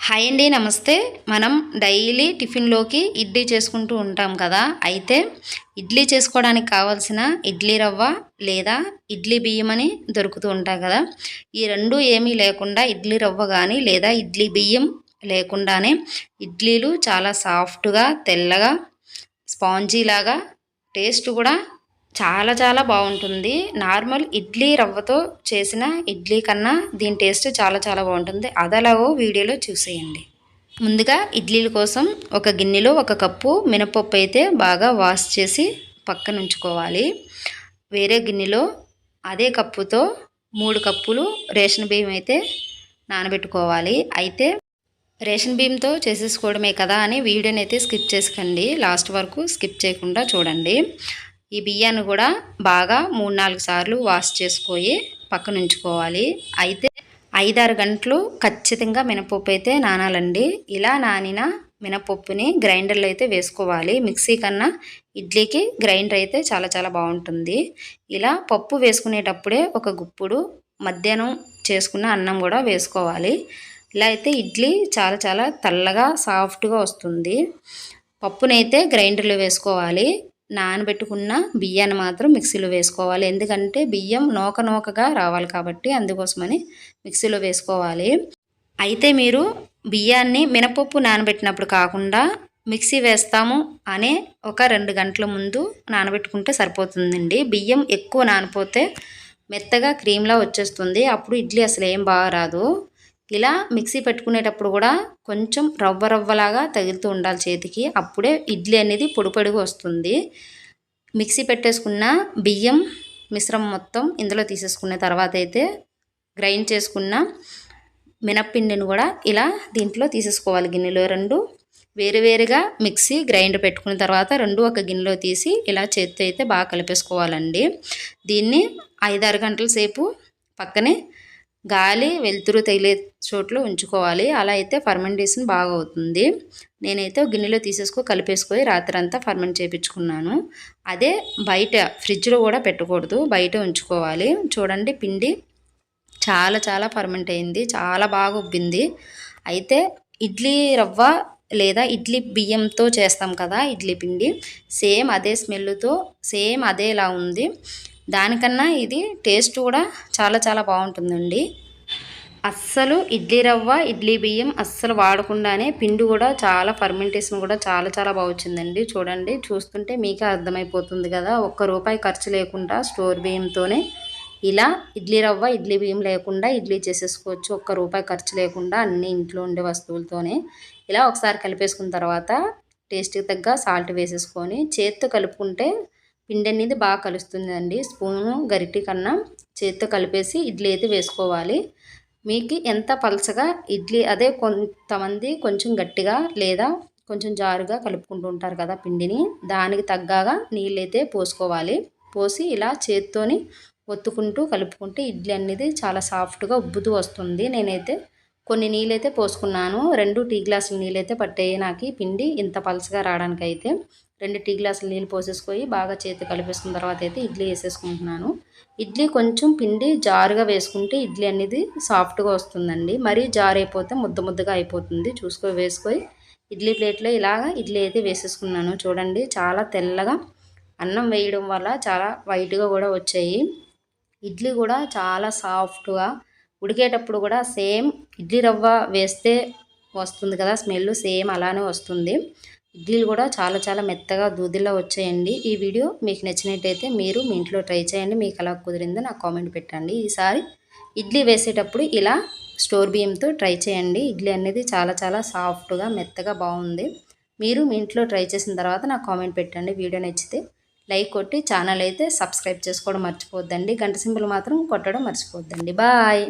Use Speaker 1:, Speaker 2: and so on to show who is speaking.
Speaker 1: Hi అండి, నమస్తే. మనం డైలీ టిఫిన్లోకి ఇడ్లీ చేసుకుంటూ ఉంటాం కదా. అయితే ఇడ్లీ చేసుకోవడానికి కావాల్సిన ఇడ్లీ రవ్వ లేదా ఇడ్లీ బియ్యం అని దొరుకుతూ ఉంటాయి కదా. ఈ రెండు ఏమీ లేకుండా ఇడ్లీ రవ్వ కానీ లేదా ఇడ్లీ బియ్యం లేకుండానే ఇడ్లీలు చాలా సాఫ్ట్గా తెల్లగా స్పాంజీలాగా టేస్ట్ కూడా చాలా చాలా బాగుంటుంది. నార్మల్ ఇడ్లీ రవ్వతో చేసిన ఇడ్లీ కన్నా దీని టేస్ట్ చాలా చాలా బాగుంటుంది. అదలాగో వీడియోలో చూసేయండి. ముందుగా ఇడ్లీల కోసం ఒక గిన్నెలో 1 కప్పు మినపప్పు అయితే బాగా వాష్ చేసి పక్కన ఉంచుకోవాలి. వేరే గిన్నెలో అదే కప్పుతో 3 కప్పులు రేషన్ బియ్యం అయితే నానబెట్టుకోవాలి. అయితే రేషన్ బియ్యంతో చేసేసుకోవడమే కదా అని వీడియోని అయితే స్కిప్ చేసుకోండి, లాస్ట్ వరకు స్కిప్ చేయకుండా చూడండి. ఈ బియ్యాన్ని కూడా బాగా 3-4 సార్లు వాష్ చేసుకొని పక్కన ఉంచుకోవాలి. అయితే 5-6 గంటలు ఖచ్చితంగా మినపప్పు అయితే నానాలండి. ఇలా నానిన మినపప్పుని గ్రైండర్లో అయితే వేసుకోవాలి. మిక్సీ కన్నా ఇడ్లీకి గ్రైండర్ అయితే చాలా చాలా బాగుంటుంది. ఇలా పప్పు వేసుకునేటప్పుడే ఒక గుప్పుడు మధ్యాహ్నం చేసుకున్న అన్నం కూడా వేసుకోవాలి. ఇలా అయితే ఇడ్లీ చాలా చాలా తెల్లగా సాఫ్ట్గా వస్తుంది. పప్పునైతే గ్రైండర్లో వేసుకోవాలి. నానబెట్టుకున్న బియ్యాన్ని మాత్రం మిక్సీలో వేసుకోవాలి. ఎందుకంటే బియ్యం నోకగా రావాలి కాబట్టి అందుకోసమని మిక్సీలో వేసుకోవాలి. అయితే మీరు బియ్యాన్ని మినపప్పు నానబెట్టినప్పుడు కాకుండా మిక్సీ వేస్తాము అనే ఒక 2 గంటల ముందు నానబెట్టుకుంటే సరిపోతుందండి. బియ్యం ఎక్కువ నానిపోతే మెత్తగా క్రీమ్లా వచ్చేస్తుంది. అప్పుడు ఇడ్లీ అసలు ఏం బాగా రాదు. ఇలా మిక్సీ పెట్టుకునేటప్పుడు కూడా కొంచెం రవ్వలాగా తగులుతూ ఉండాలి చేతికి. అప్పుడే ఇడ్లీ అనేది పొడిగా వస్తుంది. మిక్సీ పెట్టేసుకున్న బియ్యం మిశ్రమం మొత్తం ఇందులో తీసేసుకున్న తర్వాత అయితే గ్రైండ్ చేసుకున్న మినప్పిండిని కూడా ఇలా దీంట్లో తీసేసుకోవాలి. గిన్నెలో 2 వేరువేరుగా మిక్సీ గ్రైండర్ పెట్టుకున్న తర్వాత 2 ఒక గిన్నెలో తీసి ఇలా చేతితో అయితే బాగా కలిపేసుకోవాలండి. దీన్ని 5-6 గంటల సేపు పక్కనే గాలి వెలుతురు తగిలే చోట్లో ఉంచుకోవాలి. అలా అయితే ఫర్మెంటేషన్ బాగా అవుతుంది. నేనైతే గిన్నెలో కలిపేసుకొని రాత్రంతా ఫర్మెంట్ చేయించుకున్నాను. అదే బయట ఫ్రిడ్జ్లో కూడా పెట్టకూడదు, బయట ఉంచుకోవాలి. చూడండి, పిండి చాలా చాలా ఫర్మెంట్ అయింది, చాలా బాగా ఉబ్బింది. అయితే ఇడ్లీ రవ్వ లేదా ఇడ్లీ బియ్యంతో చేస్తాం కదా ఇడ్లీ పిండి, సేమ్ అదే స్మెల్తో సేమ్ అదేలా ఉంది. దానికన్నా ఇది టేస్ట్ కూడా చాలా చాలా బాగుంటుందండి. అస్సలు ఇడ్లీ రవ్వ ఇడ్లీ బియ్యం అస్సలు వాడకుండానే పిండి కూడా చాలా ఫర్మెంటేషన్ కూడా చాలా చాలా బాగా వచ్చిందండి. చూడండి, చూస్తుంటే మీకే అర్థమైపోతుంది కదా. ₹1 ఖర్చు లేకుండా స్టోర్ బియ్యంతోనే ఇలా ఇడ్లీ రవ్వ ఇడ్లీ బియ్యం లేకుండా ఇడ్లీ చేసేసుకోవచ్చు. ₹1 ఖర్చు లేకుండా అన్ని ఇంట్లో ఉండే వస్తువులతోనే. ఇలా ఒకసారి కలిపేసుకున్న తర్వాత టేస్ట్కి తగ్గ సాల్ట్ వేసేసుకొని చేత్తో కలుపుకుంటే పిండి అనేది బాగా కలుస్తుందండి. స్పూను గరిటె కన్నా చేత్తో కలిపేసి ఇడ్లీ అయితే వేసుకోవాలి. మీకు ఎంత పలచగా ఇడ్లీ, అదే కొంతమంది కొంచెం గట్టిగా లేదా కొంచెం జారుగా కలుపుకుంటూ ఉంటారు కదా పిండిని, దానికి తగ్గగా నీళ్ళైతే పోసుకోవాలి. పోసి ఇలా చేత్తోని ఒత్తుకుంటూ కలుపుకుంటే ఇడ్లీ అనేది చాలా సాఫ్ట్గా ఉబ్బుతూ వస్తుంది. నేనైతే కొన్ని నీళ్ళైతే పోసుకున్నాను. 2 టీ గ్లాసుల నీళ్ళైతే పట్టాయి నాకు ఈ పిండి ఇంత పలచగా రావడానికి. అయితే 2 టీ గ్లాసుల నీళ్ళు పోసేసుకొని బాగా చేతి కలిపేసుకున్న తర్వాత అయితే ఇడ్లీ వేసేసుకుంటున్నాను. ఇడ్లీ కొంచెం పిండి జారుగా వేసుకుంటే ఇడ్లీ అనేది సాఫ్ట్గా వస్తుందండి. మరీ జారు అయిపోతే ముద్దగా అయిపోతుంది. వేసుకొని ఇడ్లీ ప్లేట్లో ఇలాగా ఇడ్లీ అయితే వేసేసుకున్నాను. చూడండి, చాలా తెల్లగా అన్నం వేయడం వల్ల చాలా వైట్గా కూడా వచ్చాయి. ఇడ్లీ కూడా చాలా సాఫ్ట్గా ఉడికేటప్పుడు కూడా సేమ్ ఇడ్లీ రవ్వ వేస్తే వస్తుంది కదా స్మెల్, సేమ్ అలానే వస్తుంది. ఇడ్లీలు కూడా చాలా చాలా మెత్తగా దూదిలా వచ్చాయండి. ఈ వీడియో మీకు నచ్చినట్టయితే మీరు మీ ఇంట్లో ట్రై చేయండి. మీకు ఎలా కుదిరిందో నాకు కామెంట్ పెట్టండి. ఈసారి ఇడ్లీ వేసేటప్పుడు ఇలా స్టోర్ బియ్యంతో ట్రై చేయండి. ఇడ్లీ అనేది చాలా చాలా సాఫ్ట్గా మెత్తగా బాగుంది. మీరు మీ ఇంట్లో ట్రై చేసిన తర్వాత నాకు కామెంట్ పెట్టండి. వీడియో నచ్చితే లైక్ కొట్టి ఛానల్ అయితే సబ్స్క్రైబ్ చేసుకోవడం మర్చిపోద్దండి. గంట సింబల్ మాత్రం కొట్టడం మర్చిపోద్దండి. బాయ్.